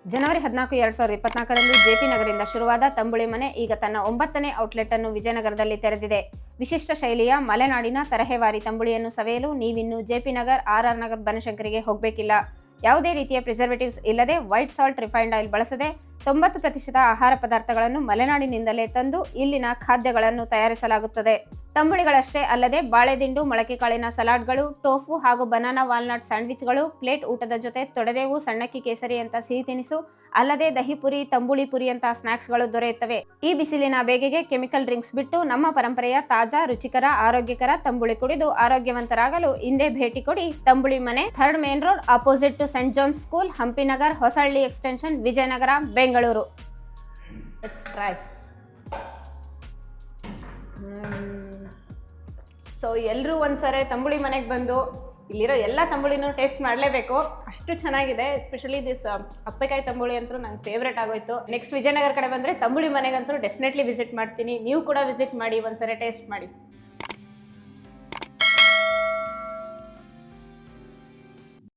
ಜನವರಿ 14, 2024ರಂದು JP ನಗರದಿಂದ ಶುರುವಾದ ತಂಬುಳಿ ಮನೆ ಈಗ ತನ್ನ 9ನೇ ಔಟ್ಲೆಟ್ ಅನ್ನು ವಿಜಯನಗರದಲ್ಲಿ ತೆರೆದಿದೆ. ವಿಶಿಷ್ಟ ಶೈಲಿಯ ಮಲೆನಾಡಿನ ತರಹೇವಾರಿ ತಂಬುಳಿಯನ್ನು ಸವಿಯಲು ನೀವಿನ್ನು ಜೆಪಿ ನಗರ್, ಆರ್ ನಗರ್, ಬನಶಂಕರಿಗೆ ಹೋಗಬೇಕಿಲ್ಲ. ಯಾವುದೇ ರೀತಿಯ ಪ್ರಿಸರ್ವೇಟಿವ್ಸ್ ಇಲ್ಲದೆ ವೈಟ್ ಸಾಲ್ಟ್, ರಿಫೈನ್ಡ್ ಆಯಿಲ್ ಬಳಸದೆ 90% ಆಹಾರ ಪದಾರ್ಥಗಳನ್ನು ಮಲೆನಾಡಿನಿಂದಲೇ ತಂದು ಇಲ್ಲಿನ ಖಾದ್ಯಗಳನ್ನು ತಯಾರಿಸಲಾಗುತ್ತದೆ. ತಂಬುಳಿಗಳಷ್ಟೇ ಅಲ್ಲದೆ ಬಾಳೆದಿಂಡು, ಮೊಳಕೆ ಕಾಳಿನ ಸಲಾಡ್ಗಳು, ಟೋಫು ಹಾಗೂ ಬನಾನಾ ವಾಲ್ನಟ್ ಸ್ಯಾಂಡ್ವಿಚ್ಗಳು, ಪ್ಲೇಟ್ ಊಟದ ಜೊತೆ ತೊಡೆದೇವು, ಸಣ್ಣಕ್ಕಿ ಕೇಸರಿ ಅಂತ ಸಿಹಿ ತಿನಿಸು, ಅಲ್ಲದೆ ದಹಿಪುರಿ, ತಂಬುಳಿ ಪುರಿ ಅಂತ ಸ್ನಾಕ್ಸ್ಗಳು ದೊರೆಯುತ್ತವೆ. ಈ ಬಿಸಿಲಿನ ಬೇಗೆಗೆ ಕೆಮಿಕಲ್ ಡ್ರಿಂಕ್ಸ್ ಬಿಟ್ಟು ನಮ್ಮ ಪರಂಪರೆಯ ತಾಜಾ, ರುಚಿಕರ, ಆರೋಗ್ಯಕರ ತಂಬುಳಿ ಕುಡಿದು ಆರೋಗ್ಯವಂತರಾಗಲು ಇಂದೇ ಭೇಟಿ ಕೊಡಿ Tambuli Mane, 3rd main road, opposite to saint John's school, Hampinagar, Hosahalli extension, Vijayanagar, Bengaluru. Let's try. So ಎಲ್ಲರೂ ಒಂದ್ಸರಿ ತಂಬುಳಿ ಮನೆಗೆ ಬಂದು ಇಲ್ಲಿರೋ ಎಲ್ಲ ತಂಬುಳಿನೂ ಟೇಸ್ಟ್ ಮಾಡಲೇಬೇಕು, ಅಷ್ಟು ಚೆನ್ನಾಗಿದೆ. ಎಸ್ಪೆಷಲಿ ದಿಸ್ ಅಪ್ಪೆಕಾಯಿ ತಂಬುಳಿ ಅಂತೂ ನಂಗೆ ಫೇವ್ರೇಟ್ ಆಗೋಯ್ತು. ನೆಕ್ಸ್ಟ್ ವಿಜಯನಗರ ಕಡೆ ಬಂದರೆ ತಂಬುಳಿ ಮನೆಗಂತೂ ಡೆಫಿನೆಟ್ಲಿ ವಿಸಿಟ್ ಮಾಡ್ತೀನಿ. ನೀವು ಕೂಡ ವಿಸಿಟ್ ಮಾಡಿ, ಒಂದ್ಸರಿ ಟೇಸ್ಟ್ ಮಾಡಿ.